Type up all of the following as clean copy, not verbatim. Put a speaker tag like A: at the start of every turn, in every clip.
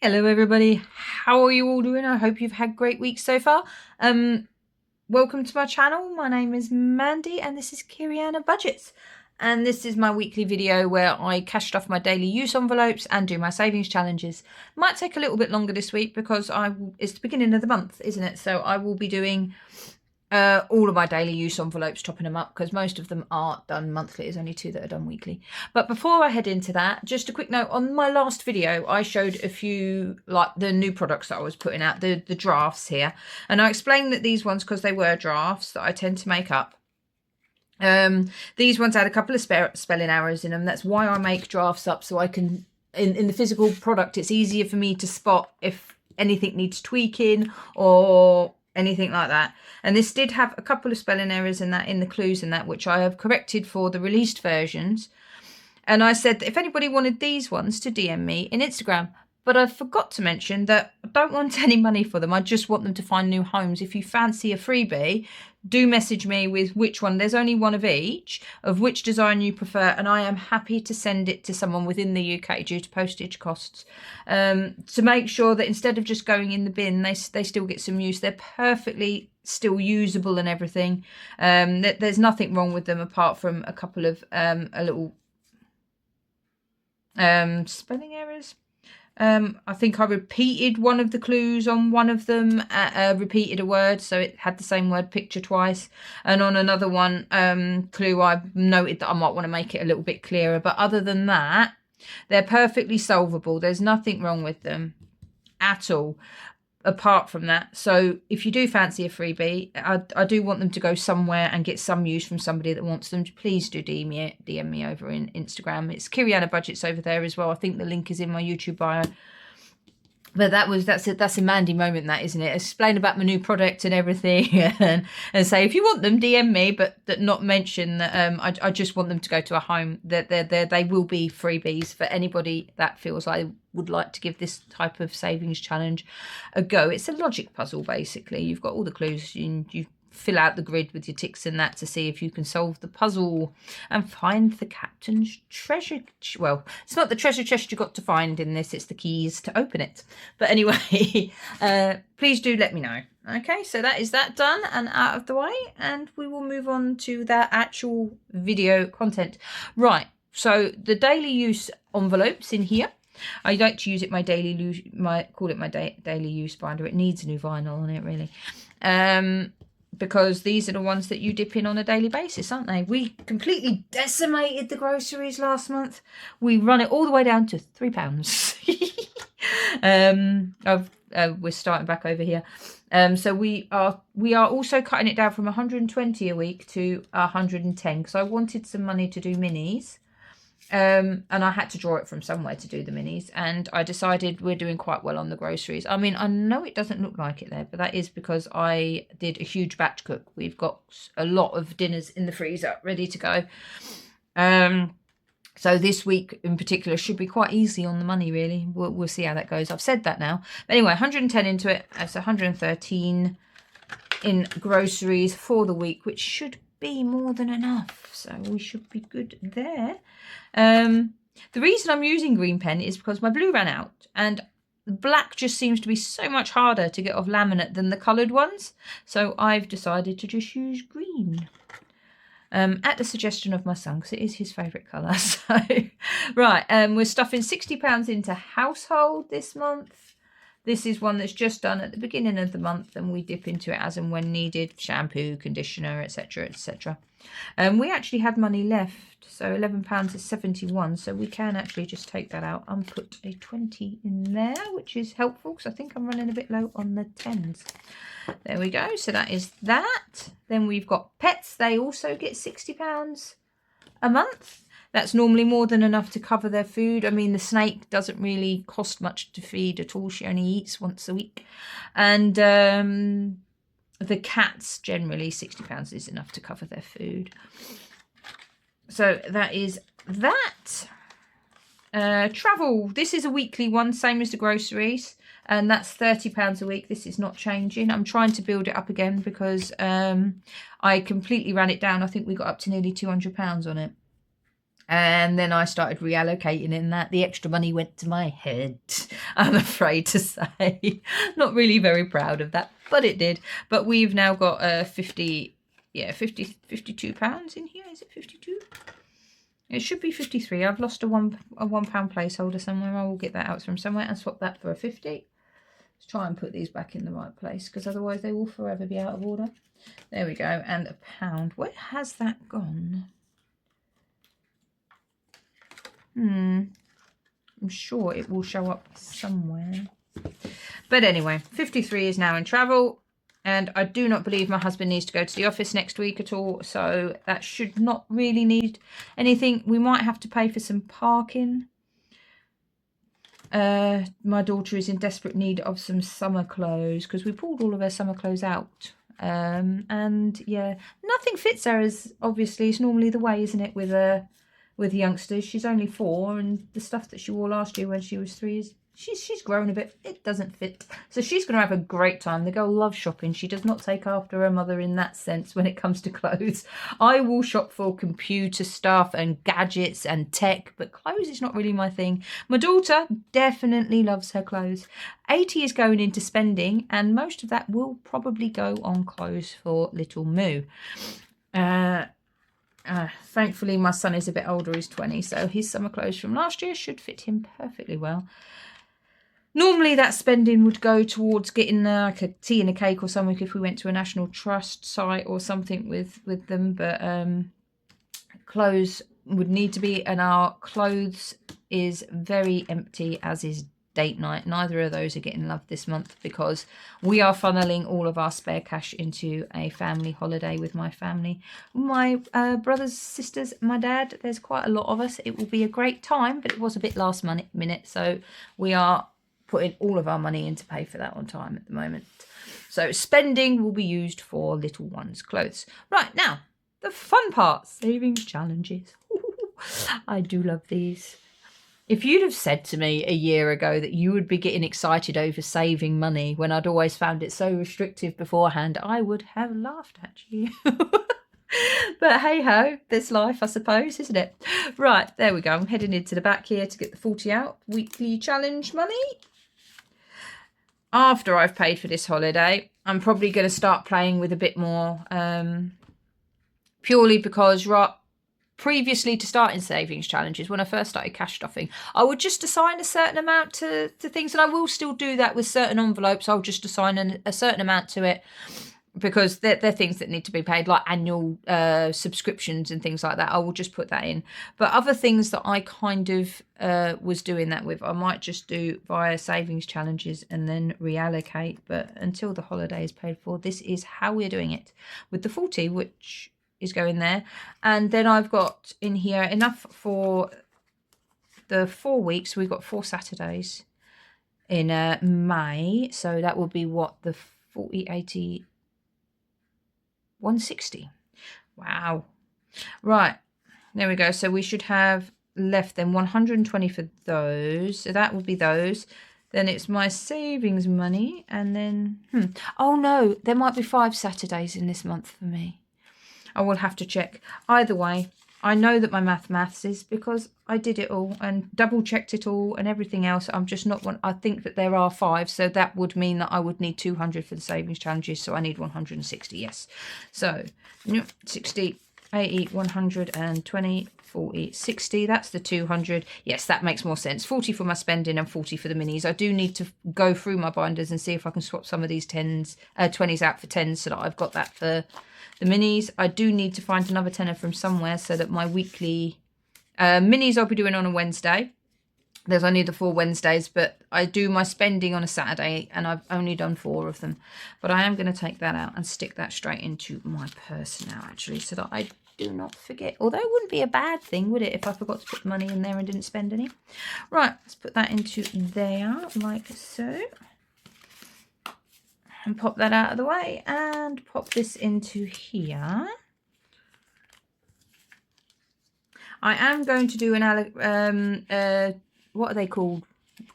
A: Hello everybody, how are you all doing? I hope you've had great weeks so far. Welcome to my channel. My name is Mandy and this is Kiriana Budgets. And this is my weekly video where I cashed off my daily use envelopes and do my savings challenges. Might take a little bit longer this week because it's the beginning of the month, isn't it? So I will be doing all of my daily use envelopes, topping them up because most of them are done monthly. There's only 2 that are done weekly. But before I head into that, just a quick note. On my last video, I showed a few, like the new products that I was putting out, the drafts here. And I explained that these ones, because they were drafts that I tend to make up, these ones had a couple of spelling errors in them. That's why I make drafts up, so I can, in the physical product, it's easier for me to spot if anything needs tweaking or anything like that. And this did have a couple of spelling errors in the clues and that, which I have corrected for the released versions. And I said that if anybody wanted these ones to DM me in Instagram, but I forgot to mention that I don't want any money for them. I just want them to find new homes. If you fancy a freebie, do message me with which one. There's only one of each, of which design you prefer, and I am happy to send it to someone within the UK due to postage costs, to make sure that instead of just going in the bin, they still get some use. They're perfectly still usable and everything. There's nothing wrong with them apart from a couple of a little spelling errors. I think I repeated one of the clues on one of them, repeated a word, so it had the same word picture twice. And on another one, clue, I noted that I might want to make it a little bit clearer. But other than that, they're perfectly solvable. There's nothing wrong with them at all, apart from that. So if you do fancy a freebie, I do want them to go somewhere and get some use from somebody that wants them. Please do DM me over in Instagram. It's Kiriana Budgets over there as well. I think the link is in my YouTube bio. But that's a Mandy moment, that, isn't it? Explain about my new product and everything, and say if you want them, DM me, but not mention that I just want them to go to a home. That they will be freebies for anybody that feels like would like to give this type of savings challenge a go. It's a logic puzzle basically. You've got all the clues, and you fill out the grid with your ticks and that to see if you can solve the puzzle and find the captain's treasure. Well, it's not the treasure chest you got to find in this, it's the keys to open it. But anyway, please do let me know. Okay, so that is that done and out of the way, and we will move on to the actual video content. Right, so the daily use envelopes in here. I like to use it daily use binder. It needs a new vinyl on it, really. Because these are the ones that you dip in on a daily basis, aren't they? We completely decimated the groceries last month. We run it all the way down to £3. We're starting back over here. So we are also cutting it down from 120 a week to 110 because I wanted some money to do minis. And I had to draw it from somewhere to do the minis, and I decided we're doing quite well on the groceries. I mean, I know it doesn't look like it there, but that is because I did a huge batch cook. We've got a lot of dinners in the freezer ready to go. So this week in particular should be quite easy on the money, really. We'll see how that goes. I've said that now. But anyway, 110 into it. That's 113 in groceries for the week, which should be more than enough, so we should be good there. The reason I'm using green pen is because my blue ran out, and the black just seems to be so much harder to get off laminate than the coloured ones, so I've decided to just use green, at the suggestion of my son, because it is his favourite colour. So right, we're stuffing £60 into household this month. This is one that's just done at the beginning of the month, and we dip into it as and when needed. Shampoo, conditioner, etc, etc. We actually had money left, so £11 is 71, so we can actually just take that out and put a 20 in there, which is helpful because I think I'm running a bit low on the 10s. There we go, so that is that. Then we've got pets. They also get £60 a month. That's normally more than enough to cover their food. I mean, the snake doesn't really cost much to feed at all. She only eats once a week. And the cats, generally, £60 is enough to cover their food. So that is that. Travel. This is a weekly one, same as the groceries. And that's £30 a week. This is not changing. I'm trying to build it up again because I completely ran it down. I think we got up to nearly £200 on it. And then I started reallocating in that. The extra money went to my head. I'm afraid to say. Not really very proud of that, but it did. But we've now got 52 pounds in here. Is it 52? It should be 53. I've lost a £1 placeholder somewhere. I will get that out from somewhere and swap that for a 50. Let's try and put these back in the right place, because otherwise they will forever be out of order. There we go. And a pound. Where has that gone? I'm sure it will show up somewhere. But anyway, 53 is now in travel. And I do not believe my husband needs to go to the office next week at all. So that should not really need anything. We might have to pay for some parking. My daughter is in desperate need of some summer clothes, because we pulled all of her summer clothes out. And yeah, nothing fits her, as obviously it's normally the way, isn't it, with youngsters. She's only 4, and the stuff that she wore last year when she was 3 is she's grown a bit. It doesn't fit. So she's going to have a great time. The girl loves shopping. She does not take after her mother in that sense when it comes to clothes. I will shop for computer stuff and gadgets and tech, but clothes is not really my thing. My daughter definitely loves her clothes. 80 is going into spending, and most of that will probably go on clothes for little Moo. Thankfully, my son is a bit older. He's 20, so his summer clothes from last year should fit him perfectly well. Normally, that spending would go towards getting like a tea and a cake or something if we went to a National Trust site or something with them. But clothes would need to be, and our clothes is very empty, as is date night. Neither of those are getting love this month, because we are funneling all of our spare cash into a family holiday with my family, my brothers, sisters, my dad. There's quite a lot of us. It will be a great time, but it was a bit last minute, so we are putting all of our money in to pay for that on time at the moment. So spending will be used for little ones' clothes. Right, now the fun part, savings challenges. I do love these. If you'd have said to me a year ago that you would be getting excited over saving money when I'd always found it so restrictive beforehand, I would have laughed at you. But hey ho, this life, I suppose, isn't it? Right, there we go. I'm heading into the back here to get the 40 out. Weekly challenge money. After I've paid for this holiday, I'm probably going to start playing with a bit more, purely because previously to starting savings challenges, when I first started cash stuffing, I would just assign a certain amount to things, and I will still do that with certain envelopes. I'll just assign a certain amount to it, because they're things that need to be paid, like annual subscriptions and things like that. I will just put that in. But other things that I kind of was doing that with, I might just do via savings challenges and then reallocate. But until the holiday is paid for, this is how we're doing it with the 40, which is going there. And then I've got in here enough for the 4 weeks. We've got 4 Saturdays in May. So that will be what, the 40, 80... 160. Wow. Right, there we go. So we should have left then 120 for those. So that would be those. Then it's my savings money, and then oh no, there might be 5 Saturdays in this month for me. I will have to check. Either way, I know that my maths is, because I did it all and double checked it all and everything else. I'm just not one. I think that there are 5, so that would mean that I would need 200 for the savings challenges. So I need 160. Yes. So 60, 80, 120, 40, 60. That's the 200. Yes, that makes more sense. 40 for my spending and 40 for the minis. I do need to go through my binders and see if I can swap some of these 20s out for 10s, so that I've got that for the minis. I do need to find another tenner from somewhere, so that my weekly minis I'll be doing on a Wednesday. There's only the 4 Wednesdays, but I do my spending on a Saturday, and I've only done 4 of them. But I am going to take that out and stick that straight into my purse now, actually, so that I do not forget. Although it wouldn't be a bad thing, would it, if I forgot to put the money in there and didn't spend any? Right, let's put that into there, like so. And pop that out of the way, and pop this into here. I am going to do an what are they called?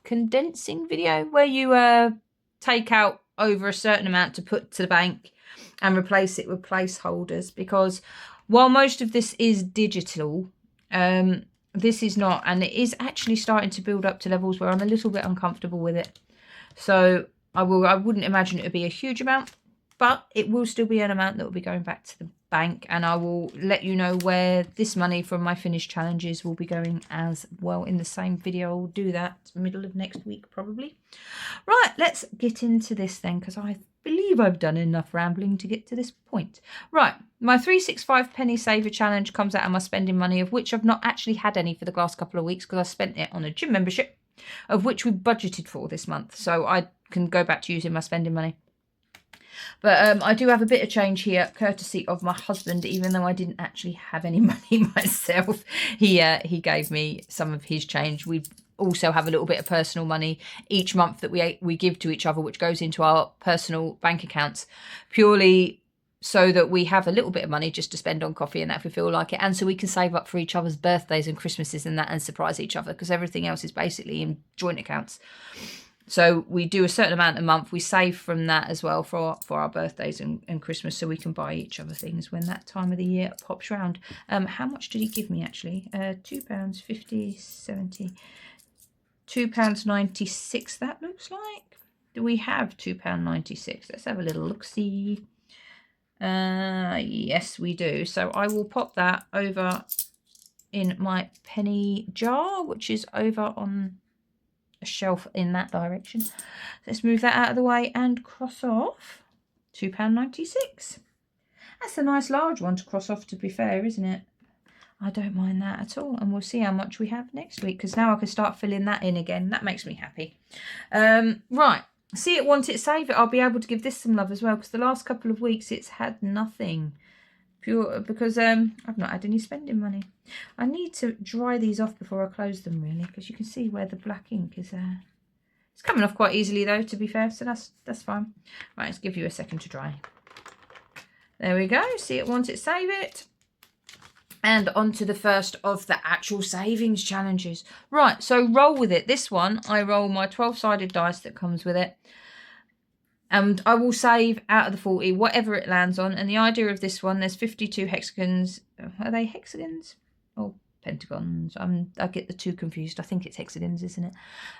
A: Condensing video, where you take out over a certain amount to put to the bank and replace it with placeholders, because while most of this is digital, this is not, and it is actually starting to build up to levels where I'm a little bit uncomfortable with it. So I wouldn't imagine it would be a huge amount, but it will still be an amount that will be going back to the bank, and I will let you know where this money from my finished challenges will be going as well in the same video. I'll do that middle of next week probably. Right, let's get into this then, because I believe I've done enough rambling to get to this point. Right, my 365 penny saver challenge comes out of my spending money, of which I've not actually had any for the last couple of weeks because I spent it on a gym membership, of which we budgeted for this month, so I can go back to using my spending money. But I do have a bit of change here, courtesy of my husband, even though I didn't actually have any money myself. He gave me some of his change. We also have a little bit of personal money each month that we give to each other, which goes into our personal bank accounts, purely so that we have a little bit of money just to spend on coffee and that if we feel like it, and so we can save up for each other's birthdays and Christmases and that, and surprise each other, because everything else is basically in joint accounts. So we do a certain amount a month. We save from that as well for our birthdays and Christmas, so we can buy each other things when that time of the year pops round. How much did he give me actually? £2.50, 70, £2.96 that looks like. Do we have £2.96? Let's have a little look-see. Yes, we do. So I will pop that over in my penny jar, which is over on a shelf in that direction. Let's move that out of the way and cross off £2.96. That's a nice large one to cross off, to be fair, isn't it? I don't mind that at all, and we'll see how much we have next week, because now I can start filling that in again. That makes me happy. Right, see it, want it, save it. I'll be able to give this some love as well, because the last couple of weeks it's had nothing. Pure because I've not had any spending money. I need to dry these off before I close them, really, because you can see where the black ink is. It's coming off quite easily though, to be fair, so that's fine. Right, let's give you a second to dry. There we go. See it, want it, save it. And on to the first of the actual savings challenges. Right, so roll with it. This one, I roll my 12-sided dice that comes with it. And I will save out of the 40 whatever it lands on. And the idea of this one, there's 52 hexagons. Are they hexagons or pentagons? I get the two confused. I think it's hexagons, isn't it?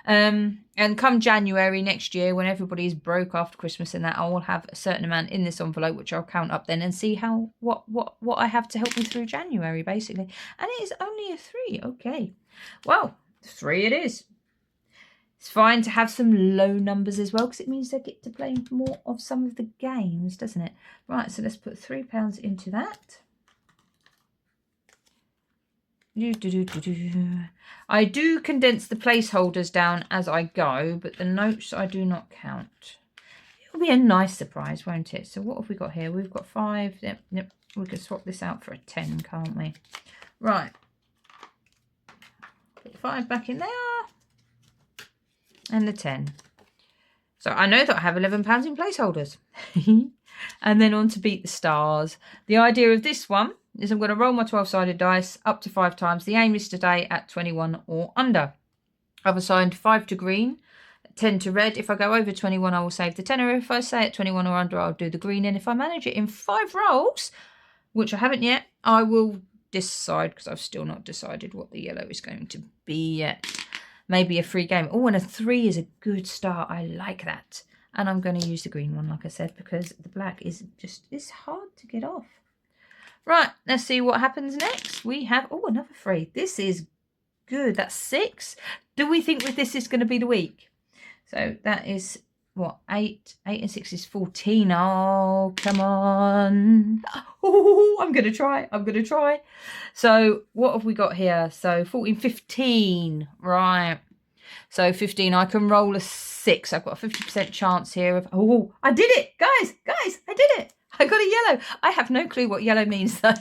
A: And come January next year, when everybody's broke after Christmas and that, I will have a certain amount in this envelope, which I'll count up then and see how what I have to help me through January, basically. And it is only a 3. Okay. Well, 3 it is. It's fine to have some low numbers as well, because it means they get to play more of some of the games, doesn't it? Right, so let's put £3 into that. I do condense the placeholders down as I go, but the notes I do not count. It'll be a nice surprise, won't it? So what have we got here? We've got 5. Yep. We can swap this out for a 10, can't we? Right. Put 5 back in there. And the 10. So I know that I have £11 in placeholders. And then on to beat the stars. The idea of this one is I'm going to roll my 12-sided dice up to 5 times. The aim is to stay at 21 or under. I've assigned 5 to green, 10 to red. If I go over 21, I will save the tenner. If I stay at 21 or under, I'll do the green. And if I manage it in 5 rolls, which I haven't yet, I will decide, because I've still not decided what the yellow is going to be yet. Maybe a free game. Oh, and a 3 is a good start. I like that. And I'm going to use the green one, like I said, because the black is it's hard to get off. Right, let's see what happens next. We have, oh, another 3. This is good. That's 6. Do we think this is going to be the week? So that is, what, 8? 8 and 6 is 14. Oh, come on. Oh, I'm going to try. I'm going to try. So what have we got here? So 14, 15. Right. So 15, I can roll a 6. I've got a 50% chance here of, oh, I did it. Guys, I did it. I got a yellow. I have no clue what yellow means though.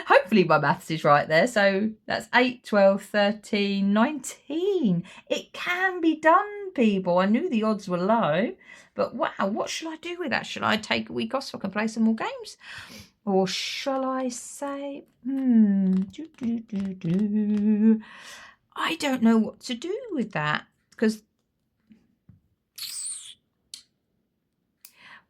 A: Hopefully my maths is right there. So that's 8, 12, 13, 19. It can be done, people. I knew the odds were low, but wow, what shall I do with that? Shall I take a week off so I can play some more games? Or shall I say, I don't know what to do with that, because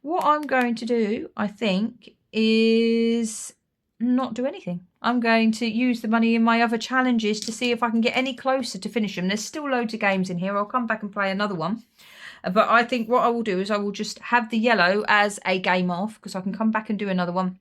A: what I'm going to do, I think, is not do anything. I'm going to use the money in my other challenges to see if I can get any closer to finish them. There's still loads of games in here. I'll come back and play another one. But I think what I will do is I will just have the yellow as a game off, because I can come back and do another one.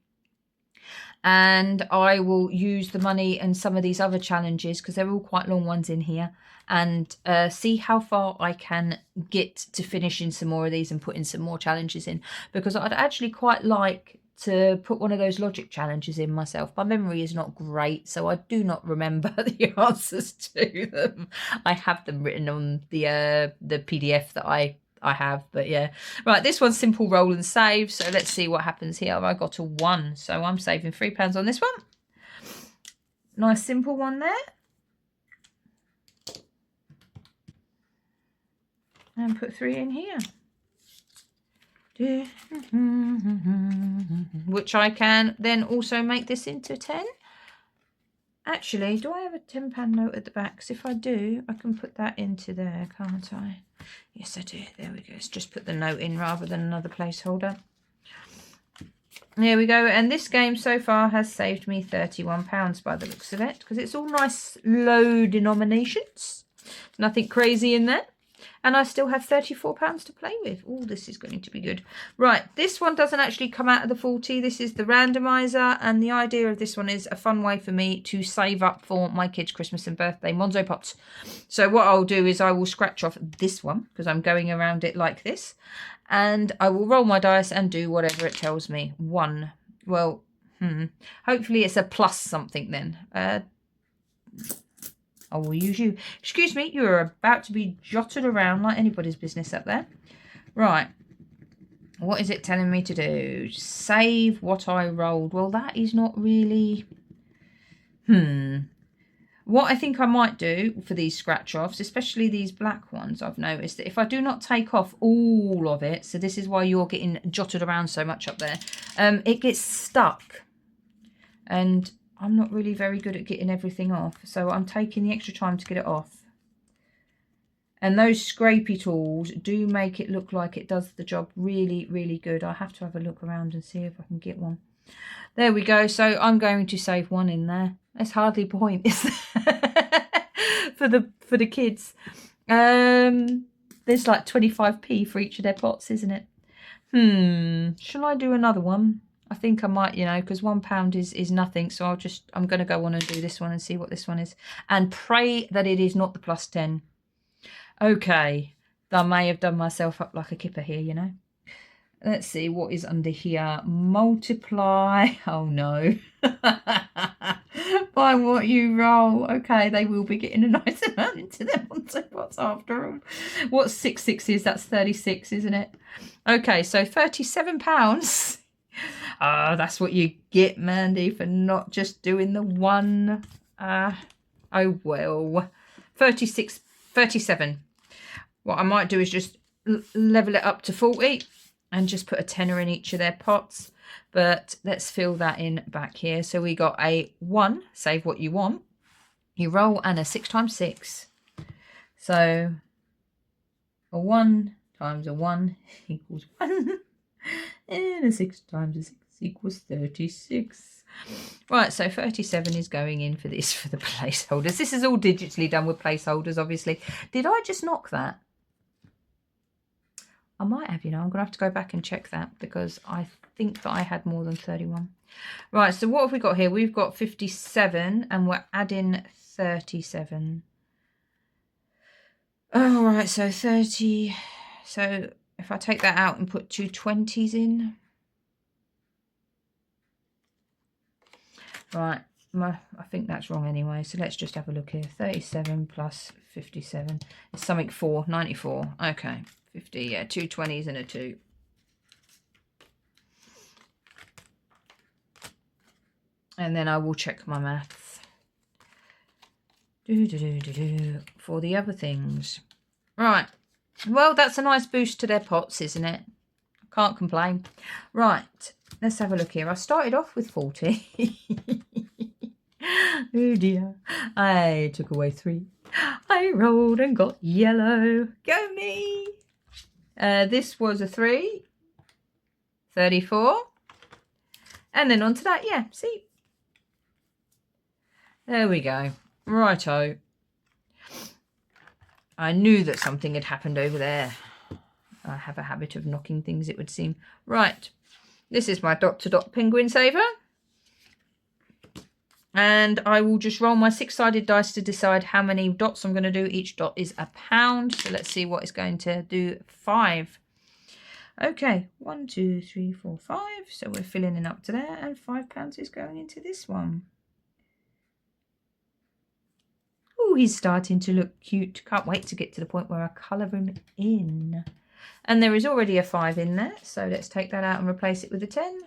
A: And I will use the money and some of these other challenges, because they're all quite long ones in here, and see how far I can get to finishing some more of these and putting some more challenges in, because I'd actually quite like to put one of those logic challenges in myself. My memory is not great, so I do not remember the answers to them. I have them written on the PDF that I have, but yeah. Right, this one's simple roll and save, so let's see what happens here. I got a 1, so I'm saving £3 on this one. Nice simple one there. And put 3 in here. Which I can then also make this into 10. Actually, do I have a £10 note at the back? Because if I do, I can put that into there, can't I? Yes, I do. There we go. Let's just put the note in rather than another placeholder. There we go. And this game so far has saved me £31 by the looks of it, because it's all nice low denominations. Nothing crazy in there. And I still have £34 to play with. Oh, this is going to be good. Right, this one doesn't actually come out of the 40. This is the randomizer. And the idea of this one is a fun way for me to save up for my kids' Christmas and birthday Monzo pots. So what I'll do is I will scratch off this one, because I'm going around it like this. And I will roll my dice and do whatever it tells me. 1. Well, hopefully it's a plus something then. I will use you. Excuse me, you are about to be jotted around like anybody's business up there. Right. What is it telling me to do? Save what I rolled. Well, that is not really... What I think I might do for these scratch-offs, especially these black ones, I've noticed that if I do not take off all of it, so this is why you're getting jotted around so much up there, it gets stuck. And I'm not really very good at getting everything off, so I'm taking the extra time to get it off. And those scrapey tools do make it look like it does the job really, really good. I have to have a look around and see if I can get one. There we go. So I'm going to save 1 in there. There's hardly a point, is there? for the kids. There's like 25p for each of their pots, isn't it? Shall I do another one? I think I might, you know, because £1 is nothing. So I'm going to go on and do this one and see what this one is. And pray that it is not the plus 10. Okay. I may have done myself up like a kipper here, you know. Let's see what is under here. Multiply. Oh, no. By what you roll. Okay, they will be getting a nice amount into their Monzo pots after all. What's 6 6s? That's 36, isn't it? Okay, so £37. That's what you get, Mandy, for not just doing the one. Oh, well. 37. What I might do is just level it up to 40 and just put a tenner in each of their pots. But let's fill that in back here. So we got a 1, save what you want. You roll, and a 6 times 6. So a 1 times a 1 equals 1. And a 6 times a 6 equals 36. Right, so 37 is going in for this, for the placeholders. This is all digitally done with placeholders, obviously. Did I just knock that? I might have, you know. I'm going to have to go back and check that, because I think that I had more than 31. Right, so what have we got here? We've got 57, and we're adding 37. Oh, right, so 30. So if I take that out and put 2 20s in. Right, I think that's wrong anyway, so let's just have a look here. 37 plus 57 is something 4, 94. Okay, 50, yeah, 2 20s and a 2. And then I will check my maths. For the other things. Right, well, that's a nice boost to their pots, isn't it? Can't complain. Right, let's have a look here. I started off with 40. Oh dear. I took away 3. I rolled and got yellow. Go me. This was a 3. 34. And then on to that, yeah, see, There we go. Righto. I knew that something had happened over there. I have a habit of knocking things, it would seem. Right. This is my dot-to-dot penguin saver. And I will just roll my 6-sided dice to decide how many dots I'm going to do. Each dot is £1. So let's see what it's going to do. 5. Okay. 1, 2, 3, 4, 5. So we're filling in up to there. And £5 is going into this one. Oh, he's starting to look cute. Can't wait to get to the point where I colour him in. And there is already a 5 in there. So let's take that out and replace it with a 10.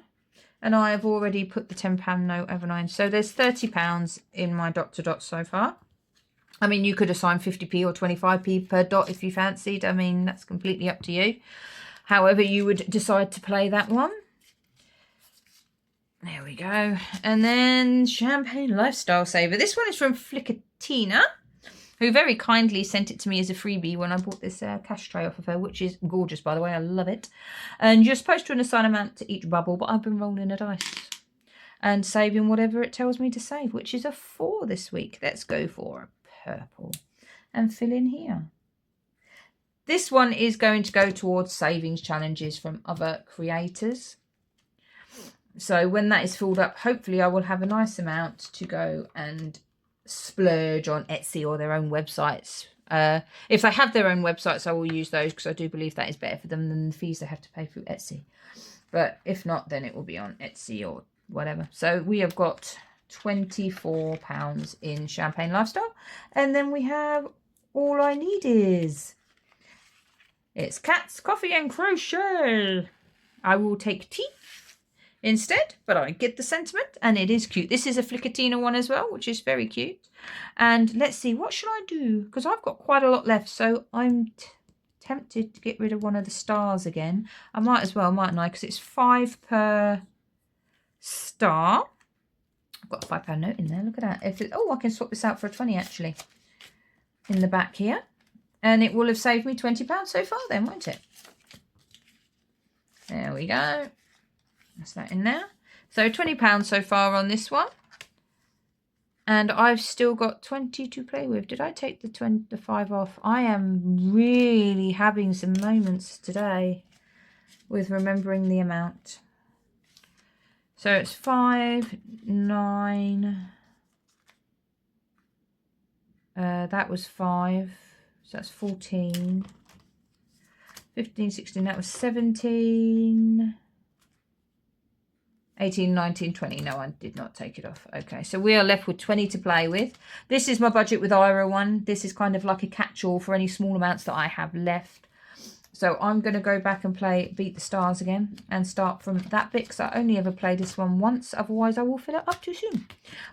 A: And I have already put the £10 note, haven't I? So there's £30 in my dot-to-dot so far. I mean, you could assign 50p or 25p per dot if you fancied. I mean, that's completely up to you. However you would decide to play that one. There we go. And then Champagne Lifestyle Saver. This one is from Flickatina, who very kindly sent it to me as a freebie when I bought this cash tray off of her, which is gorgeous, by the way. I love it. And you're supposed to assign amount to each bubble, but I've been rolling a dice and saving whatever it tells me to save, which is a 4 this week. Let's go for a purple and fill in here. This one is going to go towards savings challenges from other creators. So when that is filled up, hopefully I will have a nice amount to go and splurge on Etsy or their own websites. If they have their own websites, I will use those because I do believe that is better for them than the fees they have to pay through Etsy. But if not, then it will be on Etsy or whatever. So we have got £24 in Champagne Lifestyle. And then we have All I Need Is. It's Cats, Coffee and Crochet. I will take tea instead, but I get the sentiment, and it is cute. This is a Flickatina one as well, which is very cute. And let's see, what should I do? Because I've got quite a lot left, so I'm tempted to get rid of one of the stars again. I might as well, mightn't I? Because it's 5 per star. I've got a £5 note in there. Look at that. Oh, I can swap this out for a 20 actually in the back here. And it will have saved me £20 so far then, won't it? There we go. That's that in there. So £20 so far on this one. And I've still got 20 to play with. Did I take the 5 off? I am really having some moments today with remembering the amount. So it's 5, 9. That was 5. So that's 14. 15, 16. That was 17. 18, 19, 20. No, I did not take it off. Okay, so we are left with 20 to play with. This is my budget with Ira one. This is kind of like a catch-all for any small amounts that I have left. So I'm going to go back and play Beat the Stars again and start from that bit because I only ever played this one once. Otherwise, I will fill it up too soon.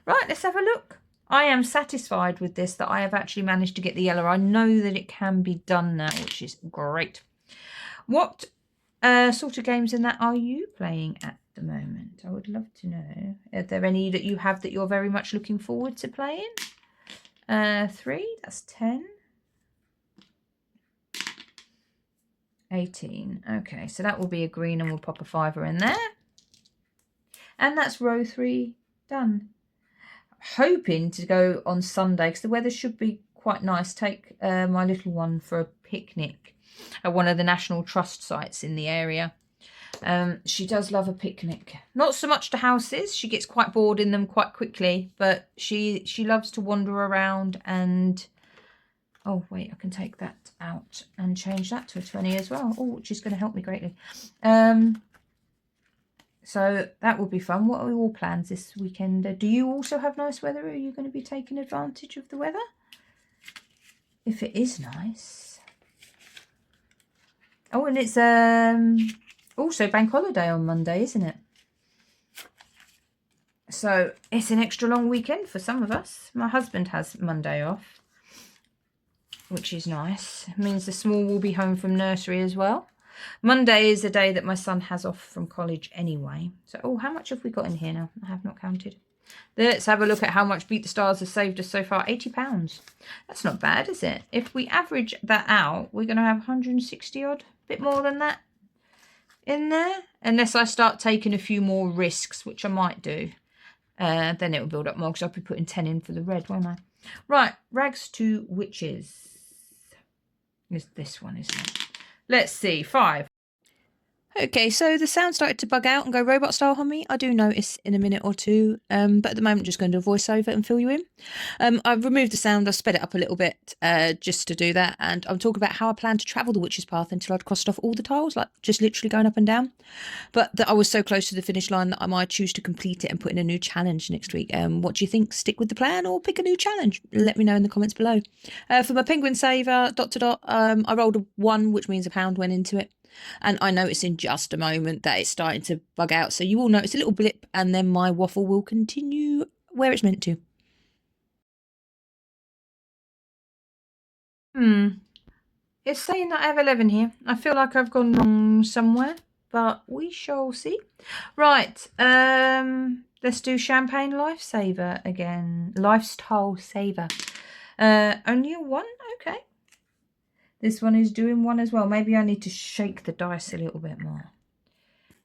A: Right, let's have a look. I am satisfied with this, that I have actually managed to get the yellow. I know that it can be done now, which is great. What sort of games in that are you playing at the moment? I would love to know. Are there any that you have that you're very much looking forward to playing? 3, that's 10. 18. Okay, so that will be a green and we'll pop a 5 in there. And that's row 3 done. Hoping to go on Sunday because the weather should be quite nice. Take my little one for a picnic at one of the National Trust sites in the area. She does love a picnic. Not so much to houses. She gets quite bored in them quite quickly, but she loves to wander around and... Oh, wait, I can take that out and change that to a 20 as well. Oh, which is going to help me greatly. So that will be fun. What are your plans this weekend? Do you also have nice weather? Are you going to be taking advantage of the weather? If it is nice. Oh, and it's also bank holiday on Monday, isn't it? So it's an extra long weekend for some of us. My husband has Monday off, which is nice. It means the small will be home from nursery as well. Monday is the day that my son has off from college anyway. So, oh, how much have we got in here now? I have not counted. Let's have a look at how much Beat the Stars has saved us so far. £80. That's not bad, is it? If we average that out, we're going to have 160 odd, bit more than that in there. Unless I start taking a few more risks, which I might do. Then it will build up more because I'll be putting 10 in for the red, won't I? Right, rags to witches. Is this one, isn't it? Let's see, 5. Okay, so the sound started to bug out and go robot style on me. I do notice in a minute or two, but at the moment just going to voice over and fill you in. I've removed the sound, I've sped it up a little bit just to do that, and I'm talking about how I plan to travel the witch's path until I'd crossed off all the tiles, like just literally going up and down. But that I was so close to the finish line that I might choose to complete it and put in a new challenge next week. What do you think? Stick with the plan or pick a new challenge? Let me know in the comments below. For my penguin saver, dot to dot, I rolled a 1, which means £1 went into it. And I notice in just a moment that it's starting to bug out. So you will notice a little blip and then my waffle will continue where it's meant to. It's saying that I have 11 here. I feel like I've gone wrong somewhere, but we shall see. Right, let's do Champagne Lifesaver again. Lifestyle Saver. Only a 1? Okay. This one is doing 1 as well. Maybe I need to shake the dice a little bit more.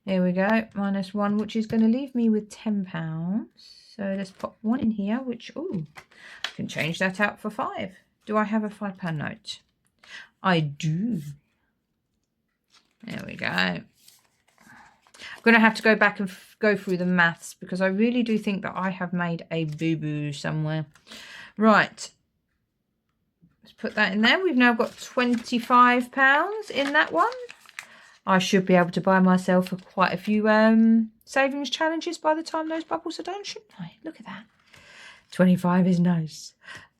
A: Here we go. -1, which is going to leave me with £10. So let's pop 1 in here, which, ooh, I can change that out for 5. Do I have a £5 note? I do. There we go. I'm going to have to go back and go through the maths because I really do think that I have made a boo-boo somewhere. Right. Let's put that in there. We've now got £25 in that one. I should be able to buy myself quite a few savings challenges by the time those bubbles are done, shouldn't I? Look at that. 25 is nice.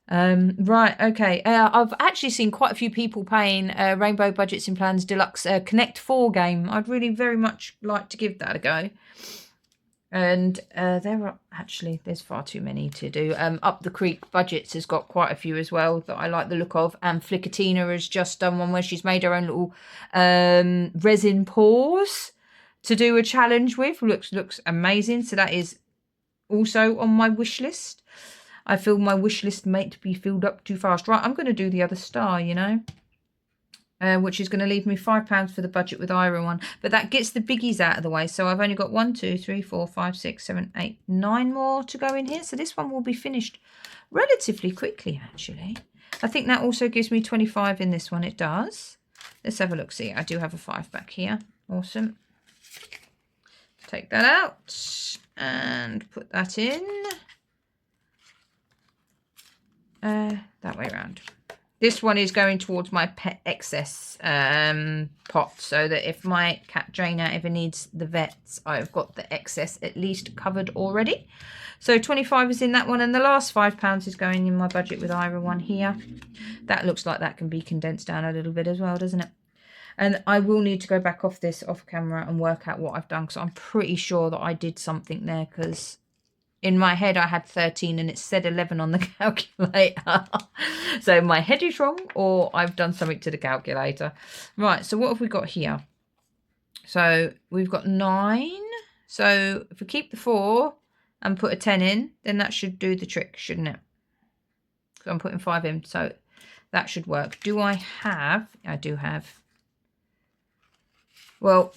A: Right, okay. I've actually seen quite a few people paying Rainbow Budgets and Plans Deluxe Connect 4 game. I'd really very much like to give that a go. And there's far too many to do. Up the Creek Budgets has got quite a few as well that I like the look of. And Flickatina has just done one where she's made her own little resin paws to do a challenge with. Looks amazing. So that is also on my wish list. I feel my wish list might be filled up too fast. Right, I'm going to do the other star, you know. Which is going to leave me £5 for the budget with Ira one. But that gets the biggies out of the way. So I've only got 1, 2, 3, 4, 5, 6, 7, 8, 9 more to go in here. So this one will be finished relatively quickly, actually. I think that also gives me 25 in this one. It does. Let's have a look. See, I do have a 5 back here. Awesome. Take that out and put that in. That way around. This one is going towards my pet excess pot, so that if my cat Jaina ever needs the vets, I've got the excess at least covered already. So 25 is in that one, and the last £5 is going in my budget with Ira one here. That looks like that can be condensed down a little bit as well, doesn't it? And I will need to go back off this off camera and work out what I've done, because I'm pretty sure that I did something there, because in my head I had 13 and it said 11 on the calculator. So my head is wrong, or I've done something to the calculator. Right, so what have we got here? So we've got 9. So if we keep the 4 and put a 10 in, then that should do the trick, shouldn't it? Because I'm putting 5 in, so that should work. Do I have... I do have... Well,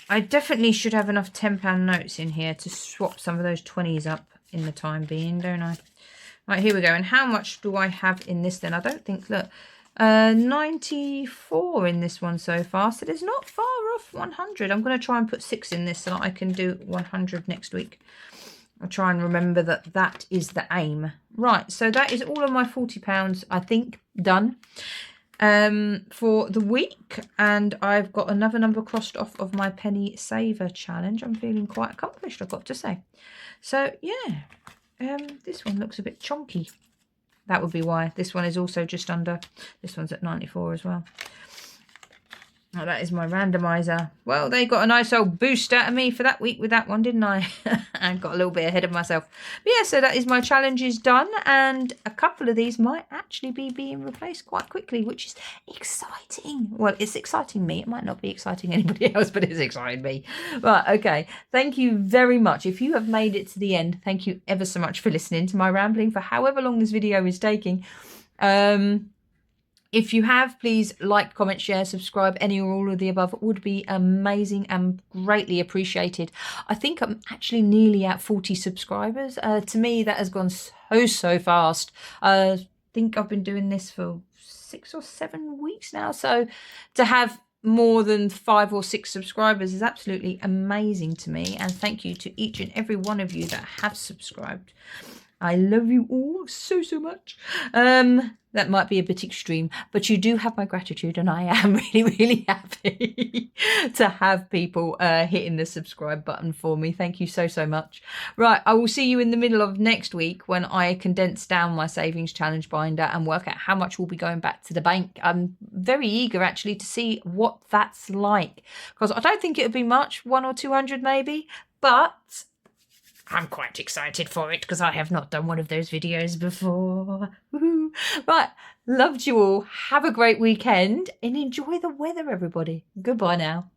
A: I definitely should have enough £10 notes in here to swap some of those 20s up in the time being, don't I? Right, here we go. And how much do I have in this then? I don't think, look, 94 in this one so far. So there's not far off 100. I'm going to try and put 6 in this so that I can do 100 next week. I'll try and remember that that is the aim. Right, so that is all of my £40, I think, done for the week. And I've got another number crossed off of my penny saver challenge. I'm feeling quite accomplished, I've got to say. So yeah, this one looks a bit chonky. That would be why. This one is also just under. This one's at 94 as well. Oh, that is my randomizer. Well, they got a nice old boost out of me for that week with that one, didn't I? I got a little bit ahead of myself. But yeah, so that is my challenges done. And a couple of these might actually be being replaced quite quickly, which is exciting. Well, it's exciting me. It might not be exciting anybody else, but it's exciting me. Right, okay. Thank you very much. If you have made it to the end, thank you ever so much for listening to my rambling for however long this video is taking. If you have, please like, comment, share, subscribe. Any or all of the above would be amazing and greatly appreciated. I think I'm actually nearly at 40 subscribers. To me, that has gone so fast. I think I've been doing this for 6 or 7 weeks now. So to have more than 5 or 6 subscribers is absolutely amazing to me. And thank you to each and every one of you that have subscribed. I love you all so much. That might be a bit extreme, but you do have my gratitude, and I am really happy to have people hitting the subscribe button for me. Thank you so much. Right, I will see you in the middle of next week when I condense down my savings challenge binder and work out how much will be going back to the bank. I'm very eager actually to see what that's like, because I don't think it would be much, 100 or 200 maybe, but I'm quite excited for it because I have not done one of those videos before. Woohoo. Right, loved you all. Have a great weekend and enjoy the weather, everybody. Goodbye now.